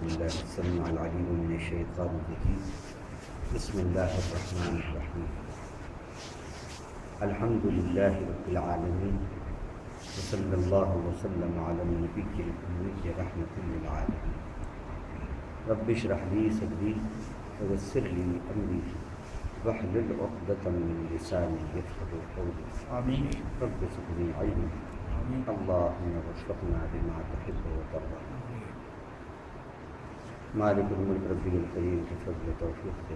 بالله السميع العليم من الشيطان الرجيم. بسم الله الرحمن الرحيم. الحمد لله رب العالمين، وصلى الله وسلم على النبي الأمي رحمة للعالمين. رب اشرح لي صدري ويسر لي أمري واحلل عقدة من لساني يفقهوا قولي. آمين. رب زدني علما. آمين. اللهم وفقنا بما تحب وترضى. مالک الملک رب الکریم کے فضل و توفیق سے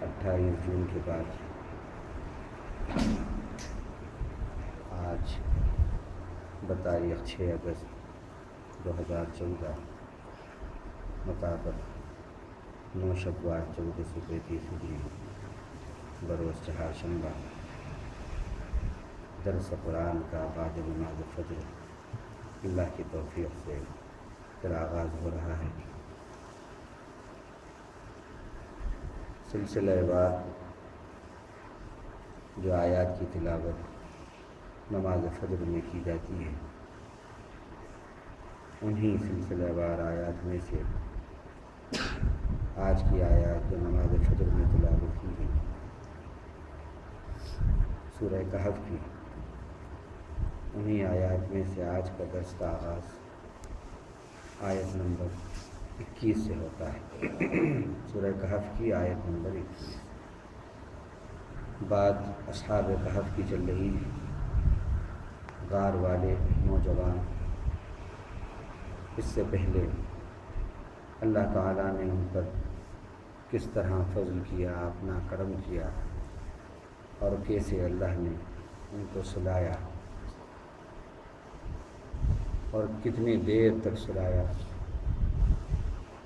28 جون کے بعد آج بتاریخ 6 اگست 2014 مطابق 9 شوال 1433 ہجری بروز چہارشنبہ درس قرآن کا بعد نماز فجر اللہ کی توفیق سے پھر آغاز ہو رہا ہے. سلسلہ وار جو آیات کی تلاوت نماز فجر میں کی جاتی ہے، انہی سلسلہ وار آیات میں سے آج کی آیات جو نماز فجر میں تلاوت کی گئی سورہ کہف کی، انہی آیات میں سے آج کا درس کا آغاز آیت نمبر 21 سے ہوتا ہے. سورہ کہف کی آیت نمبر 21. بعد اصحاب کہف کی چل رہی غار والے نوجوان، اس سے پہلے اللہ تعالیٰ نے ان پر کس طرح فضل کیا، اپنا کرم کیا، اور کیسے اللہ نے ان کو سلایا اور کتنی دیر تک سلایا،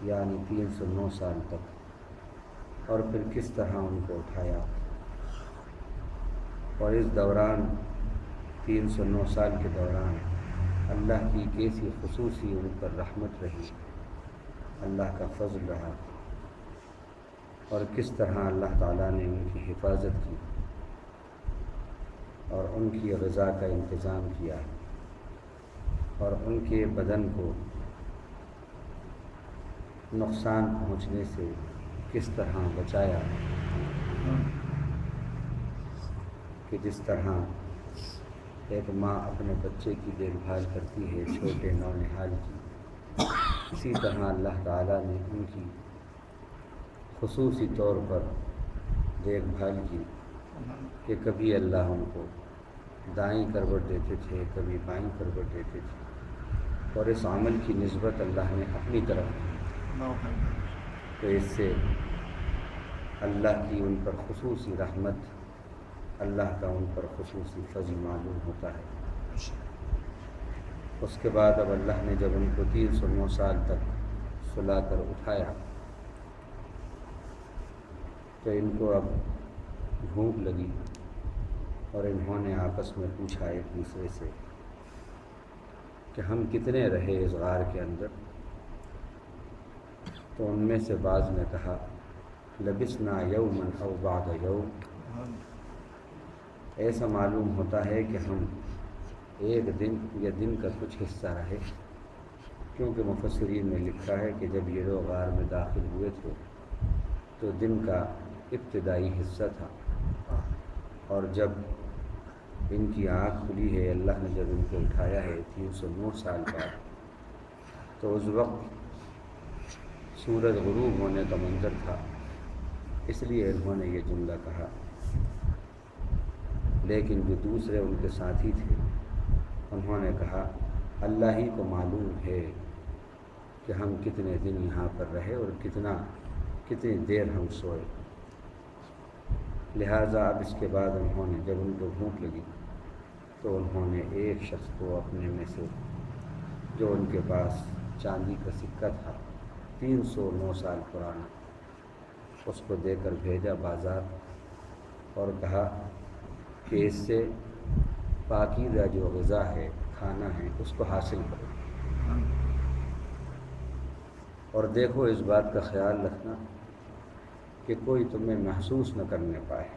یعنی 309 سال تک، اور پھر کس طرح ان کو اٹھایا، اور اس دوران 309 سال کے دوران اللہ کی کیسی خصوصی ان پر رحمت رہی، اللہ کا فضل رہا، اور کس طرح اللہ تعالیٰ نے ان کی حفاظت کی اور ان کی غذا کا انتظام کیا اور ان کے بدن کو نقصان پہنچنے سے کس طرح بچایا، کہ جس طرح ایک ماں اپنے بچے کی دیکھ بھال کرتی ہے، چھوٹے نونہال کی، اسی طرح اللہ تعالیٰ نے ان کی خصوصی طور پر دیکھ بھال کی کہ کبھی اللہ ان کو دائیں کروٹ دیتے تھے، کبھی بائیں کروٹ دیتے تھے، اور اس عمل کی نسبت اللہ نے اپنی طرف کی. تو اس سے اللہ کی ان پر خصوصی رحمت، اللہ کا ان پر خصوصی فضل معلوم ہوتا ہے. اس کے بعد اب اللہ نے جب ان کو 309 سال تک سلا کر اٹھایا تو ان کو اب بھوک لگی، اور انہوں نے آپس میں پوچھا ایک دوسرے سے کہ ہم کتنے رہے اس غار کے اندر. تو ان میں سے بعض نے کہا لبثنا یوما او بعض یوم، ایسا معلوم ہوتا ہے کہ ہم ایک دن یا دن کا کچھ حصہ رہے، کیونکہ مفسرین نے لکھا ہے کہ جب یہ لوگ غار میں داخل ہوئے تھے تو دن کا ابتدائی حصہ تھا، اور جب ان کی آنکھ کھلی ہے، اللہ نے جب ان کو اٹھایا ہے 309 سال بعد، تو اس وقت سورج غروب ہونے کا منظر تھا، اس لیے انہوں نے یہ جملہ کہا. لیکن جو دوسرے ان کے ساتھی تھے انہوں نے کہا اللہ ہی کو معلوم ہے کہ ہم کتنے دن یہاں پر رہے اور کتنی دیر ہم سوئے. لہٰذا اب اس کے بعد انہوں نے جب ان کو بھوک لگی تو انہوں نے ایک شخص کو اپنے میں سے جو ان کے پاس چاندی کا سکہ تھا 309 سال پرانا، اس کو دے کر بھیجا بازار اور کہا کہ اس سے پاکیزہ جو غذا ہے، کھانا ہے، اس کو حاصل کرو، اور دیکھو اس بات کا خیال رکھنا کہ کوئی تمہیں محسوس نہ کرنے پائے.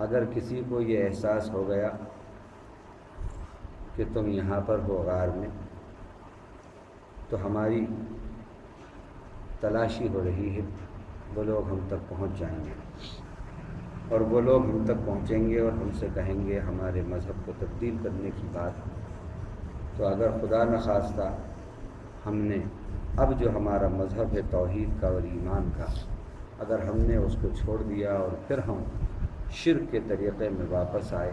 اگر کسی کو یہ احساس ہو گیا کہ تم یہاں پر ہو غار میں تو ہماری تلاشی ہو رہی ہے، وہ لوگ ہم تک پہنچ جائیں گے، اور وہ لوگ ہم تک پہنچیں گے اور ہم سے کہیں گے ہمارے مذہب کو تبدیل کرنے کی بات۔ تو اگر خدا نخواستہ ہم نے اب جو ہمارا مذہب ہے توحید کا اور ایمان کا، اگر ہم نے اس کو چھوڑ دیا اور پھر ہم شرک کے طریقے میں واپس آئے،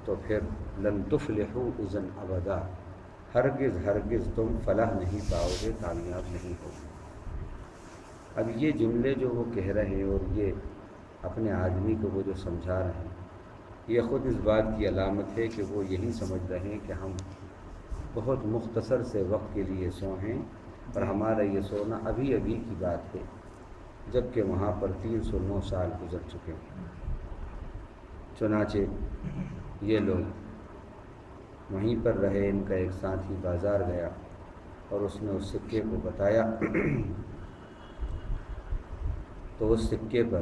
تو پھر لن تفلحوا اذا ابدا، ہرگز ہرگز تم فلاح نہیں پاؤ گے، کامیاب نہیں ہوگے۔ اب یہ جملے جو وہ کہہ رہے ہیں اور یہ اپنے آدمی کو وہ جو سمجھا رہے ہیں، یہ خود اس بات کی علامت ہے کہ وہ یہی سمجھ رہے ہیں کہ ہم بہت مختصر سے وقت کے لیے سوئے ہیں، اور ہمارا یہ سونا ابھی ابھی کی بات ہے، جبکہ وہاں پر 309 سال گزر چکے ہیں۔ چنانچہ یہ لوگ وہیں پر رہے، ان کا ایک ساتھی بازار گیا اور اس نے اس سکے کو بتایا، تو اس سکے پر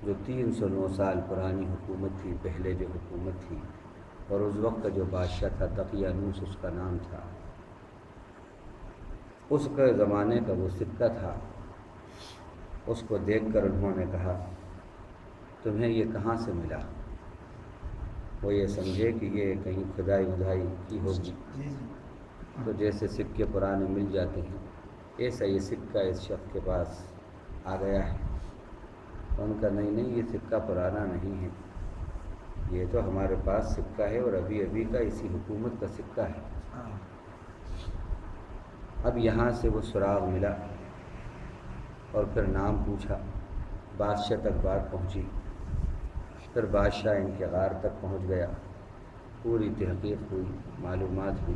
جو 309 سال پرانی حکومت تھی، پہلے جو حکومت تھی، اور اس وقت کا جو بادشاہ تھا دقیانوس اس کا نام تھا، اس کے زمانے کا وہ سکہ تھا۔ اس کو دیکھ کر انہوں نے کہا تمہیں یہ کہاں سے ملا؟ وہ یہ سمجھے کہ یہ کہیں کھدائی ودائی کی ہوگی، تو جیسے سکے پرانے مل جاتے ہیں ایسا یہ سکہ اس شخص کے پاس آ گیا ہے۔ ان کا نہیں، یہ سکہ پرانا نہیں ہے، یہ تو ہمارے پاس سکہ ہے اور ابھی ابھی کا اسی حکومت کا سکہ ہے۔ اب یہاں سے وہ سراغ ملا اور پھر نام پوچھا، بادشاہ تک بات پہنچی، پھر بادشاہ ان کے غار تک پہنچ گیا، پوری تحقیق ہوئی، معلومات ہوئی۔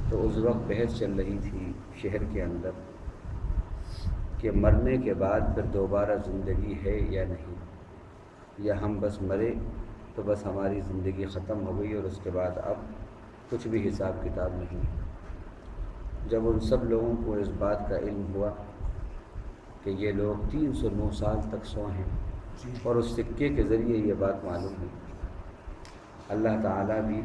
تو اس وقت بحث چل رہی تھی شہر کے اندر کہ مرنے کے بعد پھر دوبارہ زندگی ہے یا نہیں، یا ہم بس مرے تو بس ہماری زندگی ختم ہو گئی اور اس کے بعد اب کچھ بھی حساب کتاب نہیں۔ جب ان سب لوگوں کو اس بات کا علم ہوا کہ یہ لوگ 309 سال تک سوئے ہیں اور اس سکے کے ذریعے یہ بات معلوم ہوئی، اللہ تعالیٰ بھی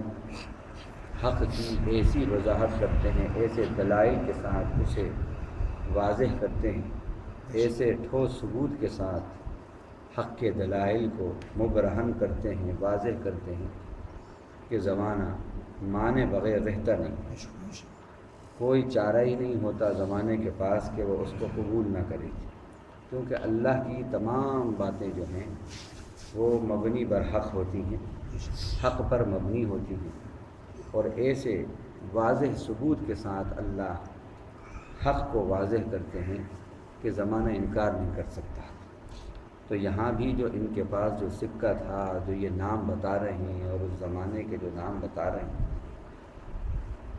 حق کی ایسی وضاحت کرتے ہیں، ایسے دلائل کے ساتھ اسے واضح کرتے ہیں، ایسے ٹھوس ثبوت کے ساتھ حق کے دلائل کو مبرہن کرتے ہیں، واضح کرتے ہیں کہ زمانہ مانے بغیر رہتا نہیں، کوئی چارہ ہی نہیں ہوتا زمانے کے پاس کہ وہ اس کو قبول نہ کرے، کیونکہ اللہ کی تمام باتیں جو ہیں وہ مبنی بر حق ہوتی ہیں، حق پر مبنی ہوتی ہیں، اور ایسے واضح ثبوت کے ساتھ اللہ حق کو واضح کرتے ہیں کہ زمانہ انکار نہیں کر سکتا۔ تو یہاں بھی جو ان کے پاس جو سکہ تھا، جو یہ نام بتا رہے ہیں اور اس زمانے کے جو نام بتا رہے ہیں،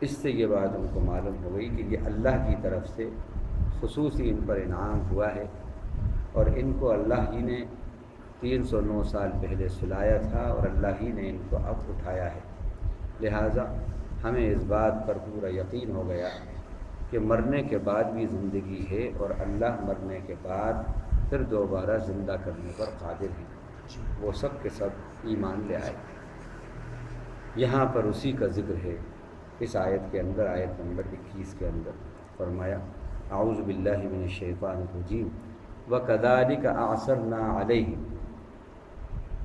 اس سے یہ بات ان کو معلوم ہو گئی کہ یہ اللہ کی طرف سے خصوصی ان پر انعام ہوا ہے، اور ان کو اللہ ہی نے 309 سال پہلے سلایا تھا اور اللہ ہی نے ان کو اب اٹھایا ہے۔ لہٰذا ہمیں اس بات پر پورا یقین ہو گیا کہ مرنے کے بعد بھی زندگی ہے، اور اللہ مرنے کے بعد پھر دوبارہ زندہ کرنے پر قادر ہے۔ وہ سب کے سب ایمان لے آئے۔ یہاں پر اسی کا ذکر ہے اس آیت کے اندر، آیت نمبر 21 کے اندر فرمایا اعوذ باللہ من الشیطان الرجیم وَكَذَلِكَ أَعْثَرْنَا عَلَيْهِمْ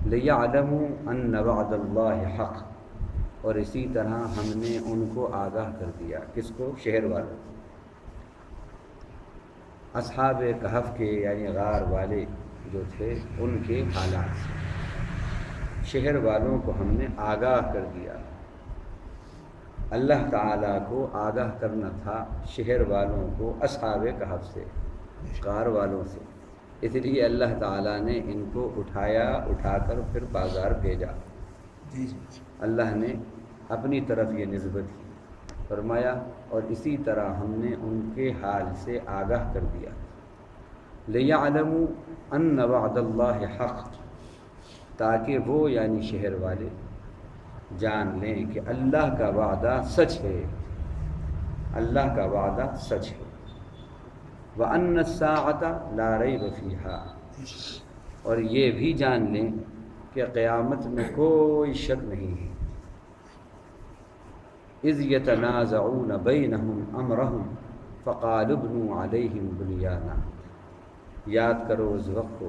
لِيَعْلَمُوا أَنَّ وَعْدَ اللَّهِ حَقٌّ، اور اسی طرح ہم نے ان کو آگاہ کر دیا، کس کو؟ شہر والوں، اصحاب کہف کے یعنی غار والے جو تھے ان کے حالات سے شہر والوں کو ہم نے آگاہ کر دیا۔ اللہ تعالیٰ کو آگاہ کرنا تھا شہر والوں کو اصحاب کہف سے، غار والوں سے، اس لیے اللہ تعالیٰ نے ان کو اٹھا کر پھر بازار بھیجا۔ اللہ نے اپنی طرف یہ نسبت کی، فرمایا اور اسی طرح ہم نے ان کے حال سے آگاہ کر دیا۔ لِيَعْلَمُوا أَنَّ وَعْدَ اللَّهِ حَقٌّ، تاکہ وہ یعنی شہر والے جان لیں کہ اللہ کا وعدہ سچ ہے، اللہ کا وعدہ سچ ہے۔ وَأَنَّ السَّاعَةَ لَا رَيْبَ فِيهَا، اور یہ بھی جان لیں کہ قیامت میں کوئی شک نہیں ہے، اذ یتنازعون بینہم امرہم فقالوا ابنوا علیہم بنیانا، یاد کرو اس وقت کو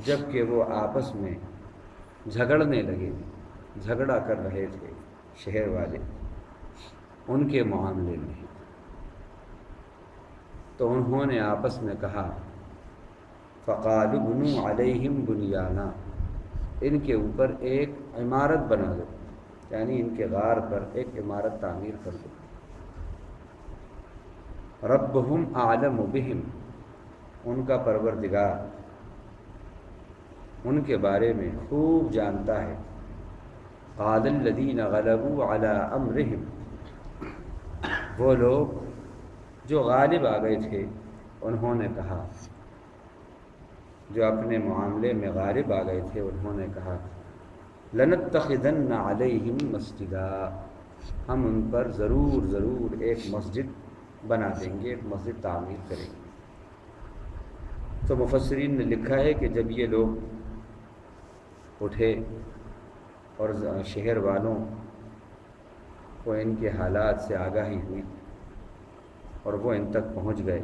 جب کہ وہ آپس میں جھگڑنے لگے، جھگڑا کر رہے تھے شہر والے ان کے معاملے میں، تو انہوں نے آپس میں کہا فقالوا ابنوا علیہم بنیانا، ان کے اوپر ایک عمارت بنا دو، یعنی ان کے غار پر ایک عمارت تعمیر کر دو۔ ربہم اعلم بہم، ان کا پروردگار ان کے بارے میں خوب جانتا ہے۔ قال الذین غلبوا علی امرہم، وہ لوگ جو غالب آ گئے تھے انہوں نے کہا، جو اپنے معاملے میں غالب آ گئے تھے انہوں نے کہا لنتخذن علیہم مسجدا، ہم ان پر ضرور ایک مسجد بنا دیں گے، ایک مسجد تعمیر کریں گے۔ تو مفسرین نے لکھا ہے کہ جب یہ لوگ اٹھے اور شہر والوں کو ان کے حالات سے آگاہی ہوئی اور وہ ان تک پہنچ گئے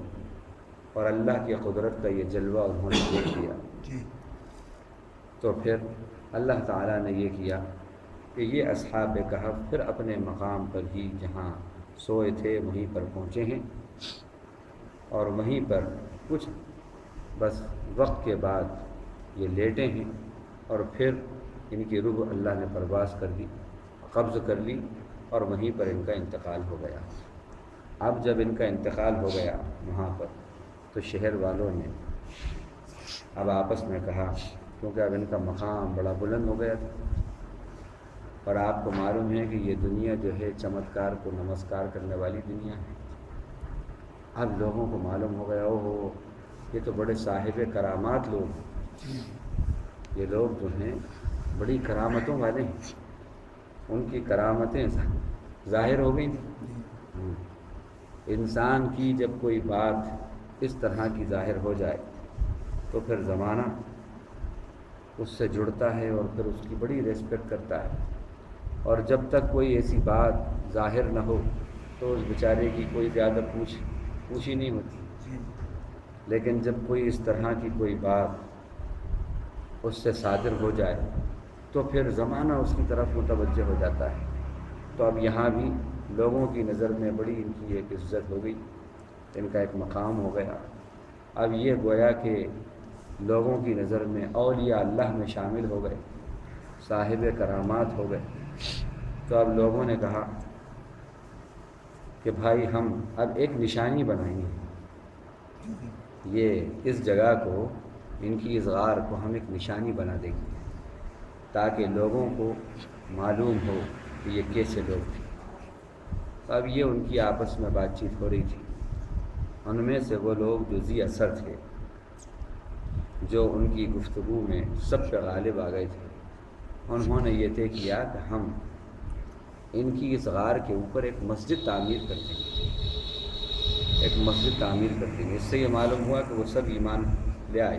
اور اللہ کی قدرت کا یہ جلوہ انہوں نے دیکھ لیا، تو پھر اللہ تعالیٰ نے یہ کیا کہ یہ اصحاب کہف پھر اپنے مقام پر ہی جہاں سوئے تھے وہیں پر پہنچے ہیں، اور وہیں پر کچھ بس وقت کے بعد یہ لیٹے ہیں، اور پھر ان کی روح اللہ نے پرواز کر دی، قبض کر لی، اور وہیں پر ان کا انتقال ہو گیا۔ اب جب ان کا انتقال ہو گیا وہاں پر، تو شہر والوں نے اب آپس میں کہا، کیونکہ اب ان کا مقام بڑا بلند ہو گیا تھا، اور آپ کو معلوم ہے کہ یہ دنیا جو ہے چمتکار کو نمسکار کرنے والی دنیا ہے۔ اب لوگوں کو معلوم ہو گیا، اوہ یہ تو بڑے صاحب کرامات لوگ ہیں، یہ لوگ جو ہیں بڑی کرامتوں والے ہیں، ان کی کرامتیں ظاہر ہو گئی تھیں۔ انسان کی جب کوئی بات اس طرح کی ظاہر ہو جائے تو پھر زمانہ اس سے جڑتا ہے اور پھر اس کی بڑی ریسپیکٹ کرتا ہے، اور جب تک کوئی ایسی بات ظاہر نہ ہو تو اس بیچارے کی کوئی زیادہ پوچھ ہی نہیں ہوتی، لیکن جب کوئی اس طرح کی کوئی بات اس سے صادر ہو جائے تو پھر زمانہ اس کی طرف متوجہ ہو جاتا ہے۔ تو اب یہاں بھی لوگوں کی نظر میں بڑی ان کی ایک عزت ہو گئی، ان کا ایک مقام ہو گیا۔ اب یہ گویا کہ لوگوں کی نظر میں اولیاء اللہ میں شامل ہو گئے، صاحب کرامات ہو گئے۔ تو اب لوگوں نے کہا کہ بھائی ہم اب ایک نشانی بنائیں گے، یہ اس جگہ کو، ان کی اس غار کو ہم ایک نشانی بنا دیں گے تاکہ لوگوں کو معلوم ہو کہ یہ کیسے لوگ تھے۔ اب یہ ان کی آپس میں بات چیت ہو رہی تھی، ان میں سے وہ لوگ جو ذی اثر تھے، جو ان کی گفتگو میں سب پہ غالب آ گئے تھے، انہوں نے یہ طے کیا کہ ہم ان کی اس غار کے اوپر ایک مسجد تعمیر کر دیں گے، ایک مسجد تعمیر کر دیں گے۔ اس سے یہ معلوم ہوا کہ وہ سب ایمان لے آئے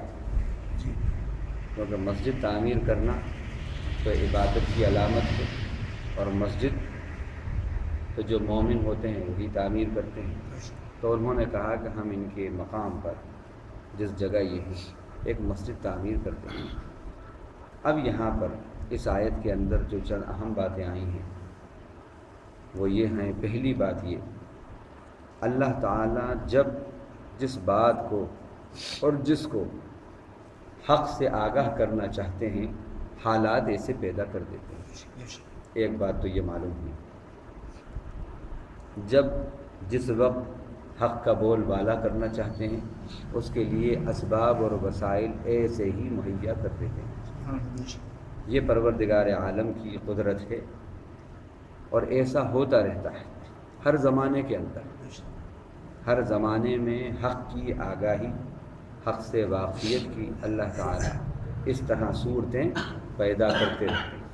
تھے، کیونکہ مسجد تعمیر کرنا تو عبادت کی علامت ہے، اور مسجد تو جو مومن ہوتے ہیں وہی تعمیر کرتے ہیں۔ تو انہوں نے کہا کہ ہم ان کے مقام پر جس جگہ یہ ہے ایک مسجد تعمیر کرتے ہیں۔ اب یہاں پر اس آیت کے اندر جو چند اہم باتیں آئی ہیں وہ یہ ہیں، پہلی بات یہ، اللہ تعالیٰ جب جس بات کو اور جس کو حق سے آگاہ کرنا چاہتے ہیں حالات ایسے پیدا کر دیتے ہیں۔ ایک بات تو یہ معلوم ہوئی، جب جس وقت حق کا بول بالا کرنا چاہتے ہیں اس کے لیے اسباب اور وسائل ایسے ہی مہیا کر دیتے ہیں۔ یہ پروردگار عالم کی قدرت ہے، اور ایسا ہوتا رہتا ہے ہر زمانے کے اندر۔ ہر زمانے میں حق کی آگاہی، حق سے واقفیت کی اللہ تعالیٰ اس طرح صورتیں پیدا کرتے رہتے ہیں۔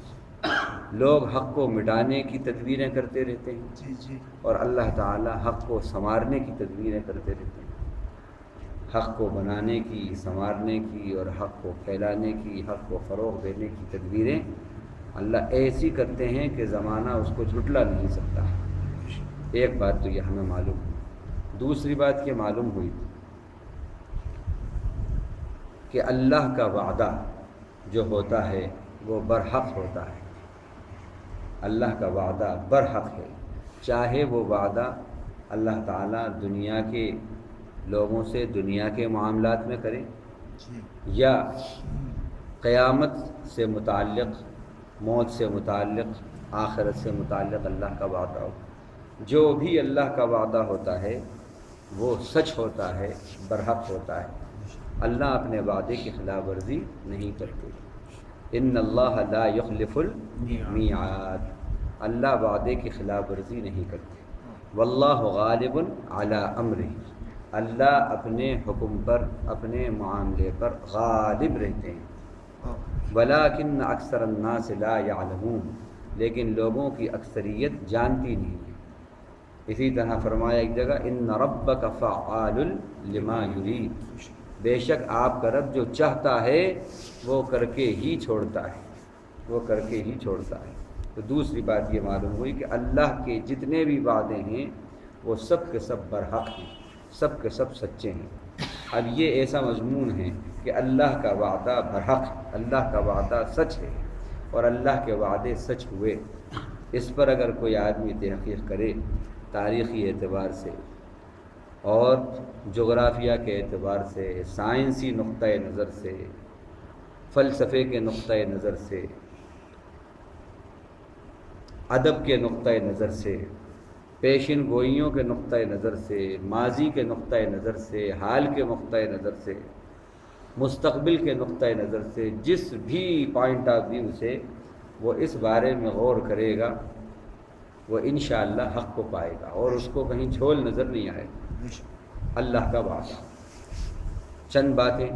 لوگ حق کو مٹانے کی تدبیریں کرتے رہتے ہیں، اور اللہ تعالیٰ حق کو سنوارنے کی تدبیریں کرتے رہتے ہیں۔ حق کو بنانے کی، سنوارنے کی، اور حق کو پھیلانے کی، حق کو فروغ دینے کی تدبیریں اللہ ایسی کرتے ہیں کہ زمانہ اس کو جھٹلا نہیں سکتا۔ ایک بات تو یہ ہمیں معلوم ہوئی۔ دوسری بات یہ معلوم ہوئی کہ اللہ کا وعدہ جو ہوتا ہے وہ برحق ہوتا ہے۔ اللہ کا وعدہ برحق ہے، چاہے وہ وعدہ اللہ تعالیٰ دنیا کے لوگوں سے دنیا کے معاملات میں کرے یا قیامت سے متعلق، موت سے متعلق، آخرت سے متعلق اللہ کا وعدہ ہو۔ جو بھی اللہ کا وعدہ ہوتا ہے وہ سچ ہوتا ہے، برحق ہوتا ہے۔ اللہ اپنے وعدے کی خلاف ورزی نہیں کرتے۔ ان اللہ لا یخلف المیعاد، اللہ وعدے کی خلاف ورزی نہیں کرتے۔ واللہ غالب علی امرہ، اللہ اپنے حکم پر، اپنے معاملے پر غالب رہتے ہیں۔ ولکن اکثر الناس لا یعلمون، لیکن لوگوں کی اکثریت جانتی نہیں ہے۔ اسی طرح فرمایا ایک جگہ ان ربک فعال لما یرید، بے شک آپ کا رب جو چاہتا ہے وہ کر کے ہی چھوڑتا ہے، وہ کر کے ہی چھوڑتا ہے۔ تو دوسری بات یہ معلوم ہوئی کہ اللہ کے جتنے بھی وعدے ہیں وہ سب کے سب برحق ہیں، سب کے سب سچے ہیں۔ اب یہ ایسا مضمون ہے کہ اللہ کا وعدہ برحق، اللہ کا وعدہ سچ ہے اور اللہ کے وعدے سچ ہوئے۔ اس پر اگر کوئی آدمی تحقیق کرے تاریخی اعتبار سے اور جغرافیہ کے اعتبار سے، سائنسی نقطۂ نظر سے، فلسفے کے نقطۂ نظر سے، ادب کے نقطۂ نظر سے، پیشن گوئیوں کے نقطۂ نظر سے، ماضی کے نقطۂ نظر سے، حال کے نقطۂ نظر سے، مستقبل کے نقطۂ نظر سے، جس بھی پوائنٹ آف ویو سے وہ اس بارے میں غور کرے گا وہ انشاءاللہ حق کو پائے گا اور اس کو کہیں جھول نظر نہیں آئے گا۔ اللہ کا وعدہ، چند باتیں۔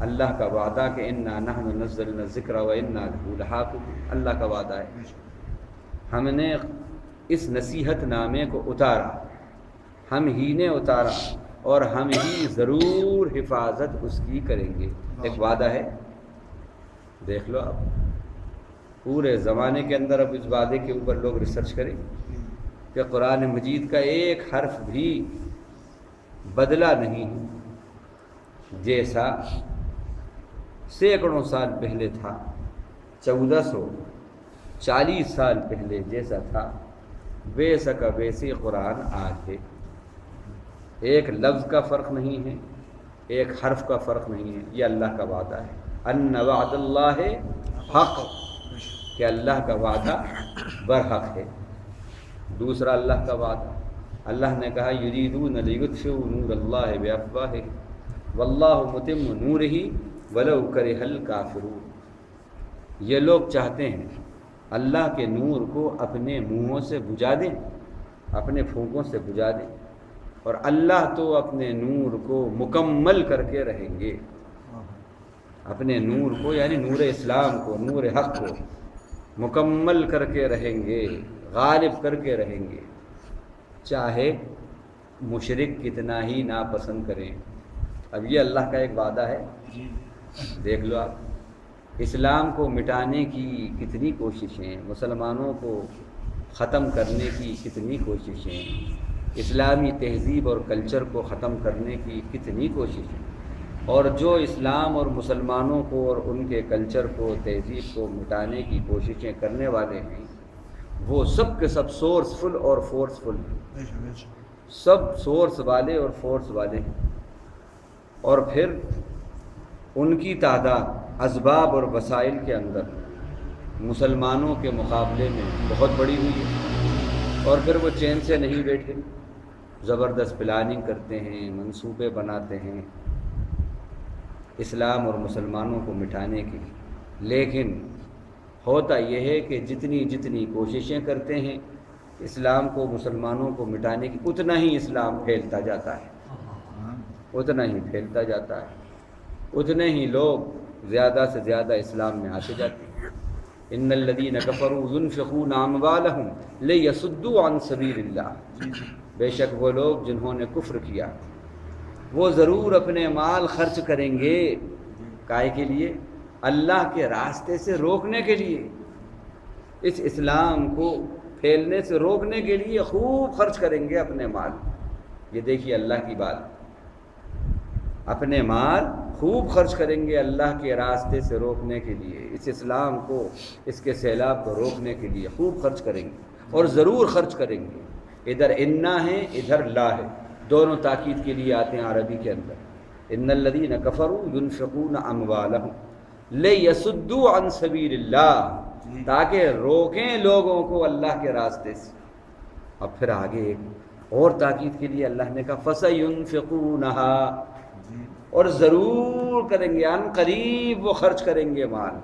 اللہ کا وعدہ کہ انا نحن نزلنا الذکر وانا لہ لحافظون، اللہ کا وعدہ ہے۔ ہم نے اس نصیحت نامے کو اتارا، ہم ہی نے اتارا اور ہم ہی ضرور حفاظت اس کی کریں گے۔ ایک وعدہ ہے، دیکھ لو آپ پورے زمانے کے اندر اب اس وعدے کے اوپر لوگ ریسرچ کریں کہ قرآن مجید کا ایک حرف بھی بدلا نہیں جیسا سینکڑوں سال پہلے تھا، 1440 سال پہلے جیسا تھا ویسا کا ویسے قرآن آج ہے۔ ایک لفظ کا فرق نہیں ہے، ایک حرف کا فرق نہیں ہے، یہ اللہ کا وعدہ ہے۔ ان وعد اللہ حق، کہ اللہ کا وعدہ برحق ہے۔ دوسرا اللہ کا وعدہ، اللہ نے کہا یریدون لیطفئوا نور اللہ بافواہہم واللہ متم نورہ ولو کرہ الکافرون، یہ لوگ چاہتے ہیں اللہ کے نور کو اپنے منہوں سے بجھا دیں، اپنے پھونکوں سے بجھا دیں، اور اللہ تو اپنے نور کو مکمل کر کے رہیں گے۔ اپنے نور کو یعنی نور اسلام کو، نور حق کو مکمل کر کے رہیں گے، غالب کر کے رہیں گے، چاہے مشرک کتنا ہی ناپسند کریں۔ اب یہ اللہ کا ایک وعدہ ہے، دیکھ لو آپ اسلام کو مٹانے کی کتنی کوششیں، مسلمانوں کو ختم کرنے کی کتنی کوششیں، اسلامی تہذیب اور کلچر کو ختم کرنے کی کتنی کوششیں، اور جو اسلام اور مسلمانوں کو اور ان کے کلچر کو، تہذیب کو مٹانے کی کوششیں کرنے والے ہیں وہ سب کے سب سورسفل اور فورسفل ہیں، سب سورس والے اور فورس والے ہیں، اور پھر ان کی تعداد اسباب اور وسائل کے اندر مسلمانوں کے مقابلے میں بہت بڑی ہوئی ہے، اور پھر وہ چین سے نہیں بیٹھے، زبردست پلاننگ کرتے ہیں، منصوبے بناتے ہیں اسلام اور مسلمانوں کو مٹانے کی۔ لیکن ہوتا یہ ہے کہ جتنی جتنی کوششیں کرتے ہیں اسلام کو، مسلمانوں کو مٹانے کی، اتنا ہی اسلام پھیلتا جاتا ہے، اتنا ہی پھیلتا جاتا ہے، اتنے ہی لوگ زیادہ سے زیادہ اسلام میں آتے جاتے ہیں۔ ان الذین کفروا ينفقون اموالهم لیصدوا عن سبیل اللہ، بے شک وہ لوگ جنہوں نے کفر کیا وہ ضرور اپنے مال خرچ کریں گے، کائے کے لیے؟ اللہ کے راستے سے روکنے کے لیے، اس اسلام کو پھیلنے سے روکنے کے لیے خوب خرچ کریں گے اپنے مال. یہ دیکھیے اللہ کی بات، اپنے مال خوب خرچ کریں گے اللہ کے راستے سے روکنے کے لیے، اس اسلام کو، اس کے سیلاب کو روکنے کے لیے خوب خرچ کریں گے، اور ضرور خرچ کریں گے. ادھر انا ہے، ادھر لا ہے، دونوں تاکید کے لیے آتے ہیں عربی کے اندر. ان الذین کفروا ينفقون اموالهم لیصدوا عن سبیل اللہ، تاکہ روکیں لوگوں کو اللہ کے راستے سے. اب پھر آگے ایک اور تاکید کے لیے اللہ نے کہا فَسَيُنْفِقُونَهَا، اور ضرور کریں گے، ان قریب وہ خرچ کریں گے مال.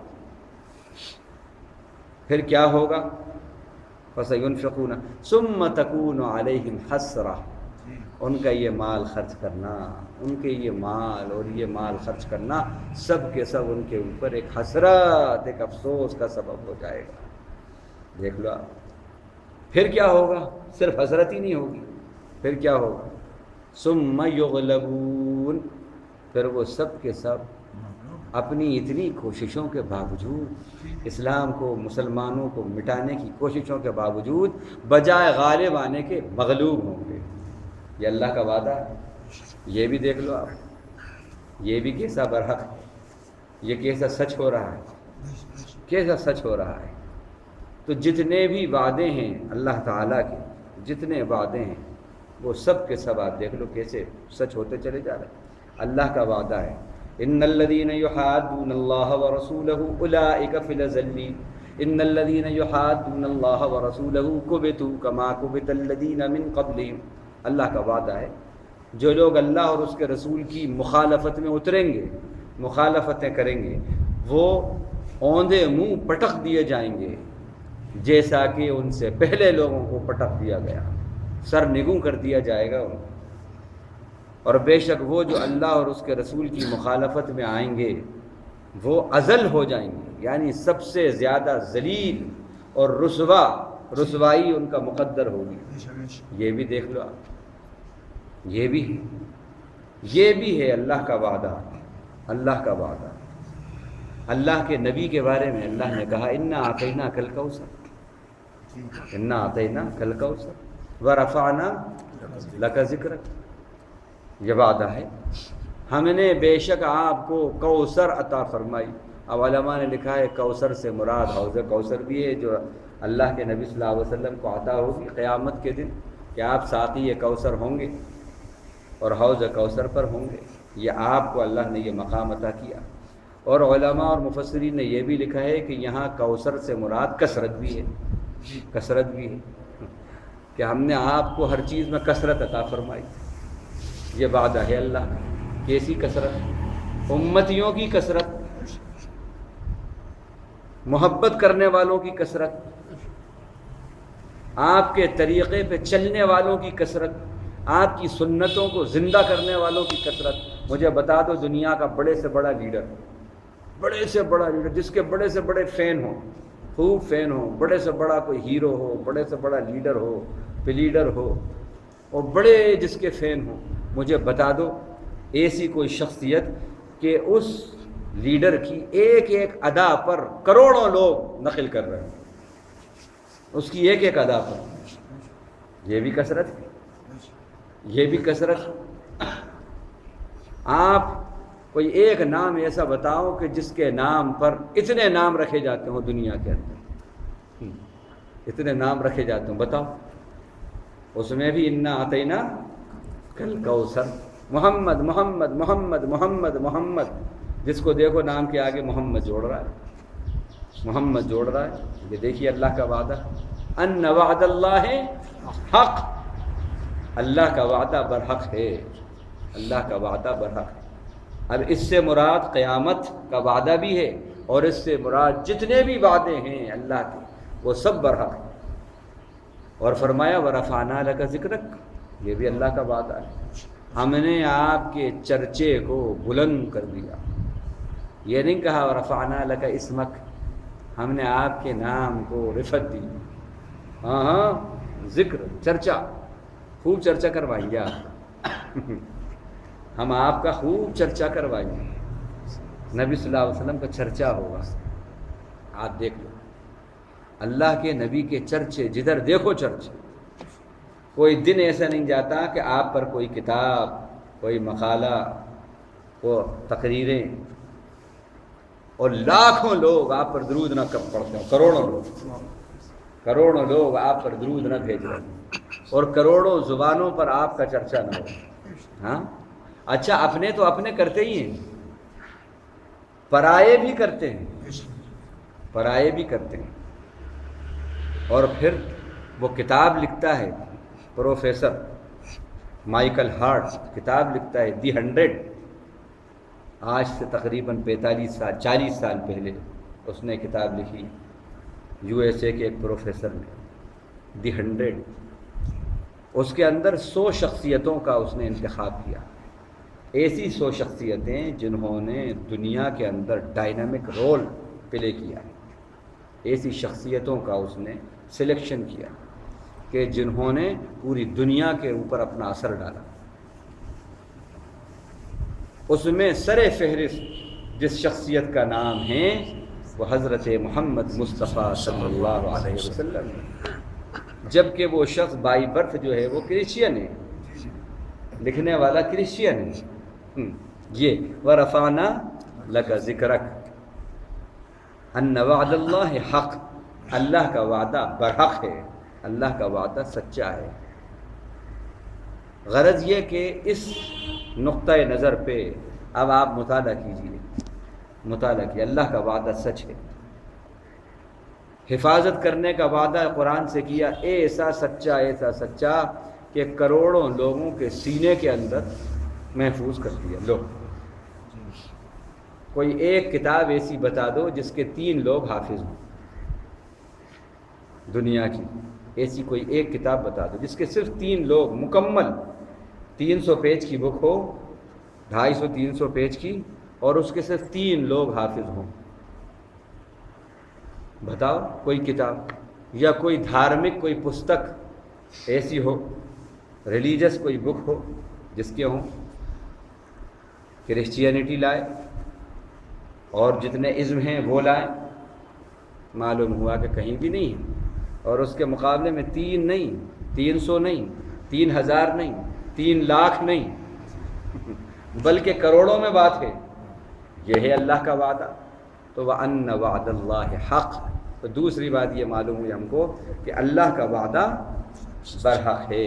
پھر کیا ہوگا؟ فَسَيُنْفِقُونَ ثُمَّ تَكُونُ عَلَيْهِمْ حَسْرَةٌ، ان کا یہ مال خرچ کرنا، ان کے یہ مال اور یہ مال خرچ کرنا سب کے سب ان کے اوپر ایک حسرت، ایک افسوس کا سبب ہو جائے گا. دیکھ لو آپ پھر کیا ہوگا. صرف حسرت ہی نہیں ہوگی، پھر کیا ہوگا؟ ثُمَّ يُغْلَبُونَ، پھر وہ سب کے سب اپنی اتنی کوششوں کے باوجود، اسلام کو، مسلمانوں کو مٹانے کی کوششوں کے باوجود، بجائے غالب آنے کے مغلوب ہوں گے. یہ اللہ کا وعدہ ہے. یہ بھی دیکھ لو آپ، یہ بھی کیسا برحق ہے، یہ کیسا سچ ہو رہا ہے، کیسا سچ ہو رہا ہے. تو جتنے بھی وعدے ہیں اللہ تعالیٰ کے، جتنے وعدے ہیں وہ سب کے سب آپ دیکھ لو کیسے سچ ہوتے چلے جا رہے ہیں. اللہ کا وعدہ ہے ان الذین یحادون اللہ ورسولہ اولئک فی الاذلین، ان الذین یحادون اللہ ورسولہ کبتوا کما کبت الذین من قبلہم. اللہ کا وعدہ ہے جو لوگ اللہ اور اس کے رسول کی مخالفت میں اتریں گے، مخالفتیں کریں گے، وہ اوندے منہ پٹخ دیے جائیں گے جیسا کہ ان سے پہلے لوگوں کو پٹخ دیا گیا، سر نگوں کر دیا جائے گا ان کو. اور بے شک وہ جو اللہ اور اس کے رسول کی مخالفت میں آئیں گے وہ اذل ہو جائیں گے، یعنی سب سے زیادہ ذلیل اور رسوائی ان کا مقدر ہوگی. یہ بھی دیکھ لو آپ، یہ بھی ہے اللہ کا وعدہ. اللہ کا وعدہ. اللہ کے نبی کے بارے میں اللہ نے کہا انا اعطیناک الکوثر، انا اعطیناک الکوثر ورفعنا لک ذکرک. یہ وعدہ ہے، ہم نے بے شک آپ کو کوثر عطا فرمائی. اب علماء نے لکھا ہے کوثر سے مراد حوض کوثر بھی ہے جو اللہ کے نبی صلی اللہ علیہ وسلم کو عطا ہوگی قیامت کے دن، کہ آپ ساقی کوثر ہوں گے اور حوض کوثر پر ہوں گے. یہ آپ کو اللہ نے یہ مقام عطا کیا. اور علماء اور مفسرین نے یہ بھی لکھا ہے کہ یہاں کوثر سے مراد کثرت بھی ہے، کثرت بھی ہے، کہ ہم نے آپ کو ہر چیز میں کثرت عطا فرمائی. یہ وعدہ ہے اللہ کا. کیسی کثرت؟ امتیوں کی کثرت، محبت کرنے والوں کی کثرت، آپ کے طریقے پہ چلنے والوں کی کثرت، آپ کی سنتوں کو زندہ کرنے والوں کی کثرت. مجھے بتا دو دنیا کا بڑے سے بڑا لیڈر، بڑے سے بڑا لیڈر جس کے بڑے سے بڑے فین ہوں، خوب فین ہوں، بڑے سے بڑا کوئی ہیرو ہو، بڑے سے بڑا لیڈر ہو، پلیڈر ہو، اور بڑے جس کے فین ہوں، مجھے بتا دو ایسی کوئی شخصیت کہ اس لیڈر کی ایک ایک ادا پر کروڑوں لوگ نقل کر رہے ہیں، اس کی ایک ایک ادا پر. یہ بھی کثرت ہے، یہ بھی کثرت. آپ کوئی ایک نام ایسا بتاؤ کہ جس کے نام پر اتنے نام رکھے جاتے ہوں دنیا کے اندر، اتنے نام رکھے جاتے ہوں، بتاؤ. اس میں بھی انا اعطینا کل کوثر، محمد محمد محمد محمد محمد، جس کو دیکھو نام کے آگے محمد جوڑ رہا ہے، محمد جوڑ رہا ہے. یہ دیکھیے اللہ کا وعدہ ان وعد اللہ حق. اللہ کا وعدہ برحق ہے، اللہ کا وعدہ برحق ہے. اب اس سے مراد قیامت کا وعدہ بھی ہے، اور اس سے مراد جتنے بھی وعدے ہیں اللہ کے وہ سب برحق ہیں. اور فرمایا ورفعنا لک ذکرک، یہ بھی اللہ کا وعدہ ہے. ہم نے آپ کے چرچے کو بلند کر دیا. یہ نہیں کہا ورفعنا لک اسمک، ہم نے آپ کے نام کو رفعت دی. ہاں ذکر، چرچا، خوب چرچا کروائیں گے آپ. ہم آپ کا خوب چرچا کروائیں گے، نبی صلی اللہ علیہ وسلم کا چرچا ہوگا. آپ دیکھ لو اللہ کے نبی کے چرچے، جدھر دیکھو چرچے. کوئی دن ایسا نہیں جاتا کہ آپ پر کوئی کتاب، کوئی مقالہ، وہ تقریریں، اور لاکھوں لوگ آپ پر درود نہ پڑھتے ہوں، کروڑوں لوگ آپ پر درود نہ بھیج رہے ہیں، اور کروڑوں زبانوں پر آپ کا چرچا نہ ہو. ہاں اچھا، اپنے تو اپنے کرتے ہی ہیں، پرائے بھی کرتے ہیں، پرائے بھی کرتے ہیں. اور پھر وہ کتاب لکھتا ہے، پروفیسر مائیکل ہارٹ کتاب لکھتا ہے دی 100. آج سے تقریباً 45 سال 40 سال پہلے اس نے کتاب لکھی، USA کے ایک پروفیسر نے، دی 100. اس کے اندر 100 شخصیتوں کا اس نے انتخاب کیا، ایسی 100 شخصیتیں جنہوں نے دنیا کے اندر ڈائنامک رول پلے کیا ہے. ایسی شخصیتوں کا اس نے سلیکشن کیا کہ جنہوں نے پوری دنیا کے اوپر اپنا اثر ڈالا. اس میں سر فہرست جس شخصیت کا نام ہے وہ حضرت محمد مصطفیٰ صلی اللہ علیہ وسلم ہے، جبکہ وہ شخص بائی برتھ جو ہے وہ کرسچین ہے، لکھنے والا کرسچین ہے. یہ وَرَفَعْنَا لَكَ ذِكْرَكَ ان وعد اللہ حق، اللہ کا وعدہ برحق ہے، اللہ کا وعدہ سچا ہے. غرض یہ کہ اس نقطۂ نظر پہ اب آپ مطالعہ کیجیے، مطالعہ کیجیے. اللہ کا وعدہ سچ ہے، حفاظت کرنے کا وعدہ قرآن سے کیا، ایسا سچا کہ کروڑوں لوگوں کے سینے کے اندر محفوظ کر دیا. لو کوئی ایک کتاب ایسی بتا دو جس کے 3 لوگ حافظ ہوں، دنیا کی ایسی کوئی ایک کتاب بتا دو جس کے صرف 3 لوگ مکمل 300 پیج کی بک ہو، 250-300 پیج کی، اور اس کے صرف 3 لوگ حافظ ہوں. بتاؤ کوئی کتاب، یا کوئی دھارمک کوئی پستک ایسی ہو، ریلیجس کوئی بک ہو جس کے ہوں. کرسچینٹی لائے اور جتنے ازم ہیں وہ لائے، معلوم ہوا کہ کہیں بھی نہیں ہے. اور اس کے مقابلے میں 3 نہیں، 300 نہیں، 3000 نہیں، 3 لاکھ نہیں، بلکہ کروڑوں میں بات ہے. یہ ہے اللہ کا وعدہ. تو وَأَنَّ وَعْدَ اللَّهِ حق. تو دوسری بات یہ معلوم ہوئی ہم کو کہ اللہ کا وعدہ برحق ہے،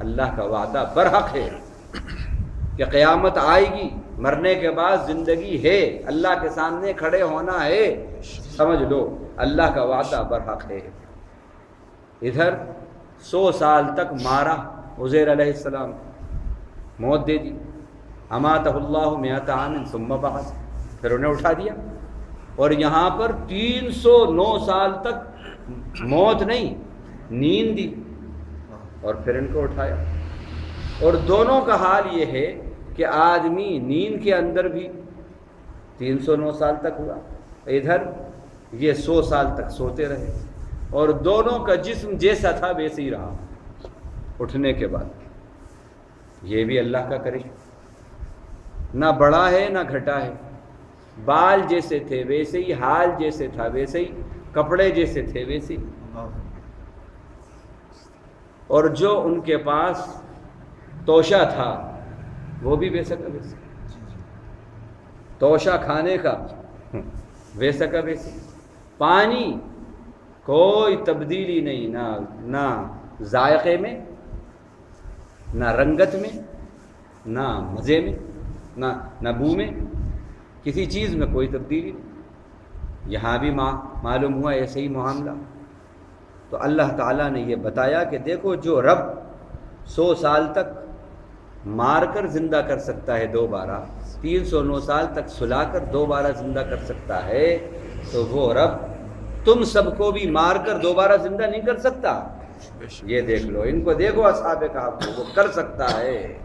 اللہ کا وعدہ برحق ہے کہ قیامت آئے گی، مرنے کے بعد زندگی ہے، اللہ کے سامنے کھڑے ہونا ہے. سمجھ لو اللہ کا وعدہ برحق ہے. ادھر 100 سال تک مارا عزیر علیہ السلام، موت دے دی. اماتہ اللہ 100 عام ثم بعث، پھر انہیں اٹھا دیا. اور یہاں پر 309 سال تک موت نہیں، نیند دی اور پھر ان کو اٹھایا. اور دونوں کا حال یہ ہے کہ آدمی نیند کے اندر بھی 309 سال تک ہوا، ادھر یہ 100 سال تک سوتے رہے، اور دونوں کا جسم جیسا تھا ویسے ہی رہا اٹھنے کے بعد. یہ بھی اللہ کا کرشمہ، نہ بڑا ہے نہ گھٹا ہے. بال جیسے تھے ویسے ہی، حال جیسے تھا ویسے ہی، کپڑے جیسے تھے ویسے ہی. اور جو ان کے پاس توشہ تھا وہ بھی ویسا کا ویسے، توشہ کھانے کا ویسا کا ویسے. پانی کوئی تبدیلی نہیں، نہ ذائقے میں، نہ رنگت میں، نہ مزے میں، نہ بو میں، کسی چیز میں کوئی تبدیلی نہیں. یہاں بھی معلوم ہوا ایسے ہی معاملہ. تو اللہ تعالیٰ نے یہ بتایا کہ دیکھو جو رب 100 سال تک مار کر زندہ کر سکتا ہے دوبارہ، 309 سال تک سلا کر دوبارہ زندہ کر سکتا ہے، تو وہ رب تم سب کو بھی مار کر دوبارہ زندہ نہیں کر سکتا. یہ دیکھ لو، ان کو دیکھو اصحاب کہف کو، وہ کر سکتا ہے.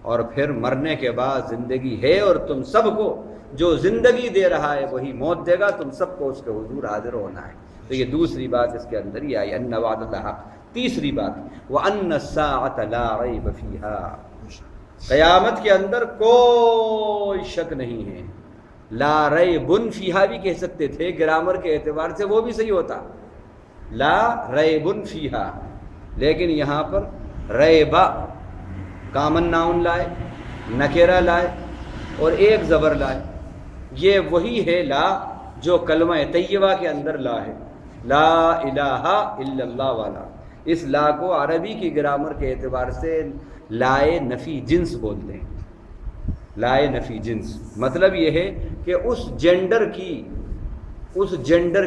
اور پھر مرنے کے بعد زندگی ہے، اور تم سب کو جو زندگی دے رہا ہے وہی موت دے گا، تم سب کو اس کے حضور حاضر ہونا ہے. تو یہ دوسری بات اس کے اندر ہی آئی، ان وعد اللہ حق. تیسری بات وَأَنَّ السَّاعَةَ لَا رَيْبَ فِيهَا، قیامت کے اندر کوئی شک نہیں ہے. لا ریب فیہا بھی کہہ سکتے تھے، گرامر کے اعتبار سے وہ بھی صحیح ہوتا. لا ریبن فیہا، لیکن یہاں پر ریبا کامن ناؤن لائے، نکرہ لائے اور ایک زبر لائے۔ یہ وہی ہے لا جو کلمہ طیبہ کے اندر لا ہے، لا الہ الا اللہ والا۔ اس لا کو عربی کی گرامر کے اعتبار سے لائے نفی جنس بولتے ہیں۔ لائے نفی جنس مطلب یہ ہے کہ اس جینڈر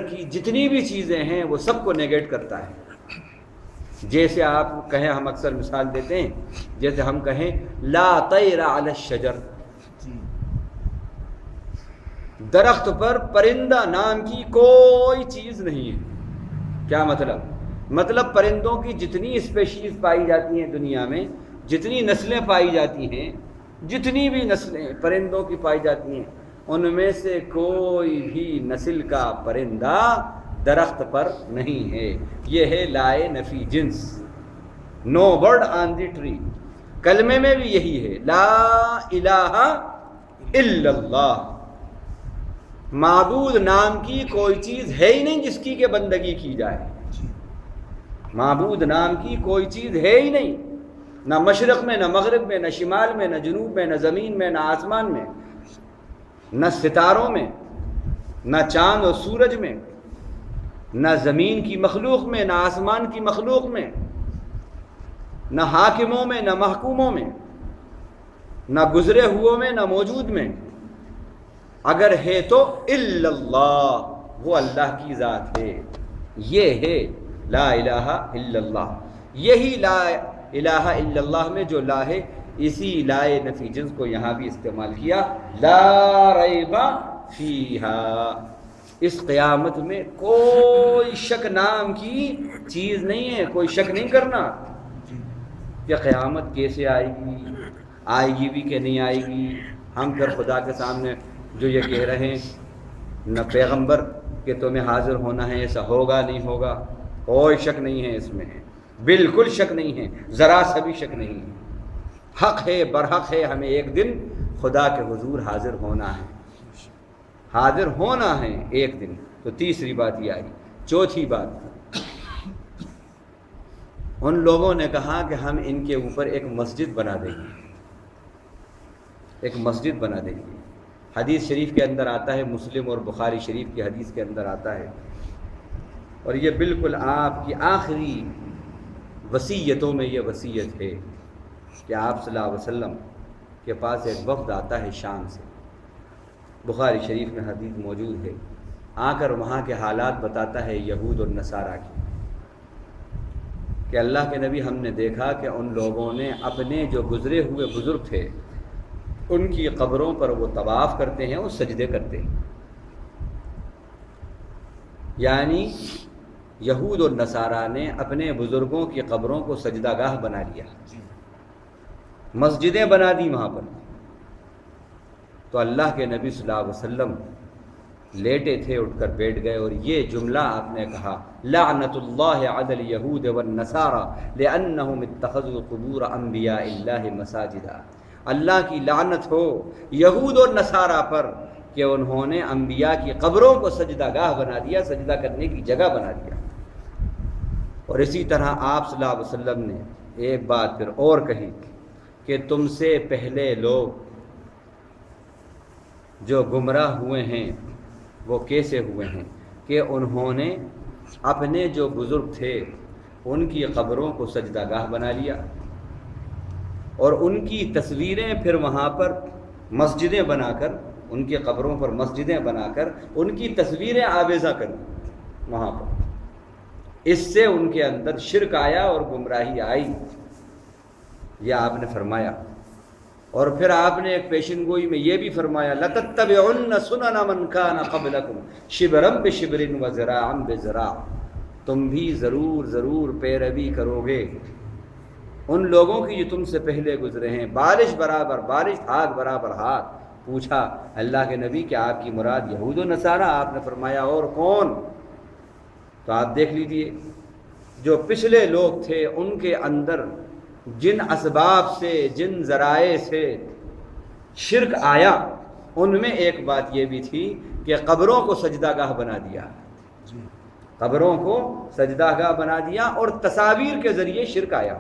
کی جتنی بھی چیزیں ہیں وہ سب کو نیگیٹ کرتا ہے۔ جیسے آپ کہیں، ہم اکثر مثال دیتے ہیں، جیسے ہم کہیں لا طیر علی الشجر، درخت پر پرندہ نام کی کوئی چیز نہیں ہے۔ کیا مطلب پرندوں کی جتنی اسپیشیز پائی جاتی ہیں دنیا میں، جتنی نسلیں پائی جاتی ہیں، جتنی بھی نسلیں پرندوں کی پائی جاتی ہیں، ان میں سے کوئی بھی نسل کا پرندہ درخت پر نہیں ہے۔ یہ ہے لائے نفی جنس، نو برڈ آن دی ٹری۔ کلمے میں بھی یہی ہے، لا الہ الا اللہ، معبود نام کی کوئی چیز ہے ہی نہیں جس کی کہ بندگی کی جائے۔ معبود نام کی کوئی چیز ہے ہی نہیں، نہ مشرق میں، نہ مغرب میں، نہ شمال میں، نہ جنوب میں، نہ زمین میں، نہ آسمان میں، نہ ستاروں میں، نہ چاند اور سورج میں، نہ زمین کی مخلوق میں، نہ آسمان کی مخلوق میں، نہ حاکموں میں، نہ محکوموں میں، نہ گزرے ہوئے میں، نہ موجود میں۔ اگر ہے تو الا اللہ، وہ اللہ کی ذات ہے۔ یہ ہے لا الہ الا اللہ۔ یہی لا الہ الا اللہ میں جو لا ہے، اسی لائے نفی جنس کو یہاں بھی استعمال کیا، لا ریب فیہا۔ اس قیامت میں کوئی شک نام کی چیز نہیں ہے، کوئی شک نہیں کرنا کہ قیامت کیسے آئے گی بھی کہ نہیں آئے گی۔ ہم پھر خدا کے سامنے جو یہ کہہ رہے ہیں نہ پیغمبر کہ تمہیں حاضر ہونا ہے، ایسا ہوگا نہیں ہوگا، کوئی شک نہیں ہے اس میں، بالکل شک نہیں ہے، ذرا سا بھی شک نہیں ہے۔ حق ہے، برحق ہے، ہمیں ایک دن خدا کے حضور حاضر ہونا ہے، حاضر ہونا ہے ایک دن۔ تو تیسری بات یہ آئی۔ چوتھی بات، ان لوگوں نے کہا کہ ہم ان کے اوپر ایک مسجد بنا دیں گے، ایک مسجد بنا دیں گے۔ حدیث شریف کے اندر آتا ہے، مسلم اور بخاری شریف کی حدیث کے اندر آتا ہے، اور یہ بالکل آپ کی آخری وصیتوں میں یہ وصیت ہے کہ آپ صلی اللہ علیہ وسلم کے پاس ایک وفد آتا ہے شام سے، بخاری شریف میں حدیث موجود ہے، آ کر وہاں کے حالات بتاتا ہے یہود اور نصارہ کی، کہ اللہ کے نبی، ہم نے دیکھا کہ ان لوگوں نے اپنے جو گزرے ہوئے بزرگ تھے ان کی قبروں پر وہ طواف کرتے ہیں، وہ سجدے کرتے ہیں۔ یعنی یہود اور نصارہ نے اپنے بزرگوں کی قبروں کو سجدہ گاہ بنا لیا، مسجدیں بنا دی وہاں پر۔ تو اللہ کے نبی صلی اللہ علیہ وسلم لیٹے تھے، اٹھ کر بیٹھ گئے، اور یہ جملہ آپ نے کہا، لعنت اللہ علی الیہود والنصارى لانہم اتخذوا قبور انبیاء اللہ مساجدا۔ اللہ کی لعنت ہو یہود اور نصارہ پر کہ انہوں نے انبیاء کی قبروں کو سجدہ گاہ بنا دیا، سجدہ کرنے کی جگہ بنا دیا۔ اور اسی طرح آپ صلی اللہ علیہ وسلم نے ایک بات پھر اور کہی کہ تم سے پہلے لوگ جو گمراہ ہوئے ہیں وہ کیسے ہوئے ہیں کہ انہوں نے اپنے جو بزرگ تھے ان کی قبروں کو سجدہ گاہ بنا لیا، اور ان کی تصویریں پھر وہاں پر مسجدیں بنا کر، ان کی قبروں پر مسجدیں بنا کر ان کی تصویریں آویزاں کر دی وہاں پر۔ اس سے ان کے اندر شرک آیا اور گمراہی آئی، یہ آپ نے فرمایا۔ اور پھر آپ نے ایک پیشن گوئی میں یہ بھی فرمایا، لَتَتَّبِعُنَّ سُنَنَ مَنْ كَانَ قَبْلَكُمْ شِبْرًا بِشِبْرٍ وَذِرَاعًا بِذِرَاعٍ۔ تم بھی ضرور پیروی کرو گے ان لوگوں کی جو تم سے پہلے گزرے ہیں، بارش برابر بارش، ہاتھ برابر ہاتھ۔ پوچھا اللہ کے نبی کہ آپ کی مراد یہود و نصارہ؟ آپ نے فرمایا اور کون؟ تو آپ دیکھ لیجئے جو پچھلے لوگ تھے ان کے اندر جن اسباب سے، جن ذرائع سے شرک آیا، ان میں ایک بات یہ بھی تھی کہ قبروں کو سجدہ گاہ بنا دیا۔ قبروں کو سجدہ گاہ بنا دیا، اور تصاویر کے ذریعے شرک آیا،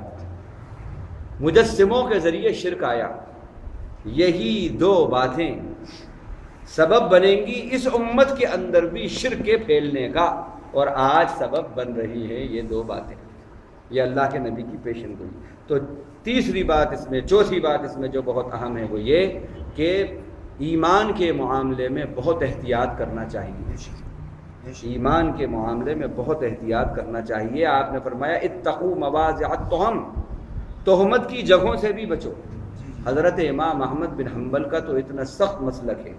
مجسموں کے ذریعے شرک آیا۔ یہی دو باتیں سبب بنیں گی اس امت کے اندر بھی شرک کے پھیلنے کا، اور آج سبب بن رہی ہے یہ دو باتیں، یہ اللہ کے نبی کی پیشن گوئی۔ تو تیسری بات اس میں، چوتھی بات اس میں جو بہت اہم ہے وہ یہ کہ ایمان کے معاملے میں بہت احتیاط کرنا چاہیے، ایمان کے معاملے میں بہت احتیاط کرنا چاہیے۔ آپ نے فرمایا اتقوا مواضع التہم، تہمت کی جگہوں سے بھی بچو۔ حضرت امام احمد بن حنبل کا تو اتنا سخت مسلک ہے،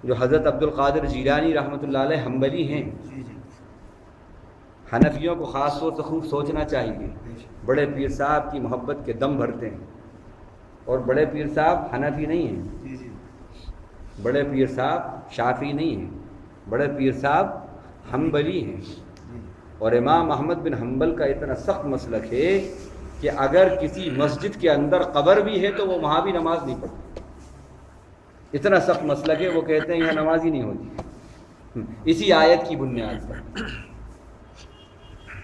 جو حضرت عبد القادر جیلانی رحمۃ اللہ علیہ حنبلی ہیں، حنفیوں کو خاص طور سے خوب سوچنا چاہیے، بڑے پیر صاحب کی محبت کے دم بھرتے ہیں، اور بڑے پیر صاحب حنفی نہیں ہیں، بڑے پیر صاحب شافعی نہیں ہیں، بڑے پیر صاحب حنبلی ہیں۔ اور امام احمد بن حنبل کا اتنا سخت مسلک ہے کہ اگر کسی مسجد کے اندر قبر بھی ہے تو وہ وہاں بھی نماز نہیں پڑھتے، اتنا سخت مسلک ہے، وہ کہتے ہیں یہاں نماز ہی نہیں ہوتی، اسی آیت کی بنیاد پر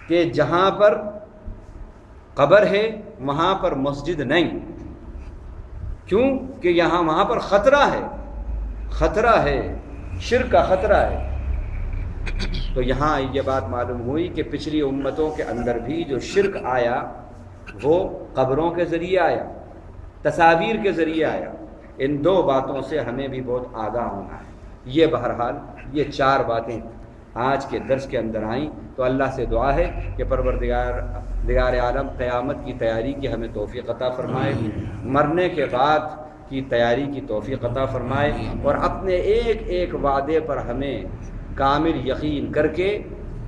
کہ جہاں پر قبر ہے وہاں پر مسجد نہیں، کیوں کہ یہاں وہاں پر خطرہ ہے، خطرہ ہے، شرک کا خطرہ ہے۔ تو یہاں یہ بات معلوم ہوئی کہ پچھلی امتوں کے اندر بھی جو شرک آیا وہ قبروں کے ذریعے آیا، تصاویر کے ذریعے آیا۔ ان دو باتوں سے ہمیں بھی بہت آگاہ ہونا ہے۔ یہ بہرحال یہ چار باتیں آج کے درس کے اندر آئیں، تو اللہ سے دعا ہے کہ پروردگار عالم قیامت کی تیاری کی ہمیں توفیق عطا فرمائے، مرنے کے بعد کی تیاری کی توفیق عطا فرمائے، اور اپنے ایک ایک وعدے پر ہمیں کامل یقین کر کے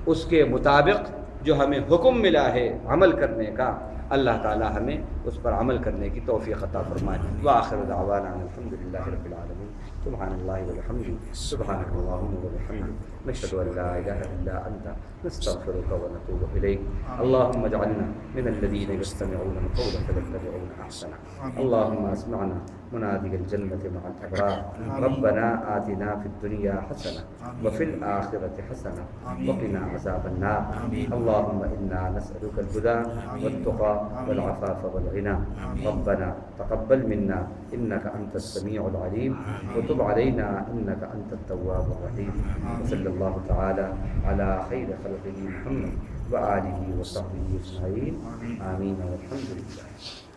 اس کے مطابق جو ہمیں حکم ملا ہے عمل کرنے کا، اللہ تعالی ہمیں اس پر عمل کرنے کی توفیق عطا فرمائے۔ وآخر دعوانا الحمدللہ رب العالمین۔ سبحان اللہ وبحمدہ، سبحانک اللہم وبحمدک، نشہد ان لا الہ الا انت، نستغفرک ونتوب الیک۔ اللہم اجعلنا من الذین یستمعون القول فیتبعون احسنہ۔ اللہم اسمعنا منادی الجنة مع الابرار، ربنا آتنا فی الدنیا حسنہ وفی الآخرۃ حسنہ وقنا عذاب النار۔ اللہم انا نسألک الہدى والتقى والعفاف والغنى، ربنا تقبل منا انك انت السميع العليم وتب علينا انك انت التواب الرحيم، وصلى الله تعالى على خير خلقه محمد وآله وصحبه اجمعين، آمين والحمد لله۔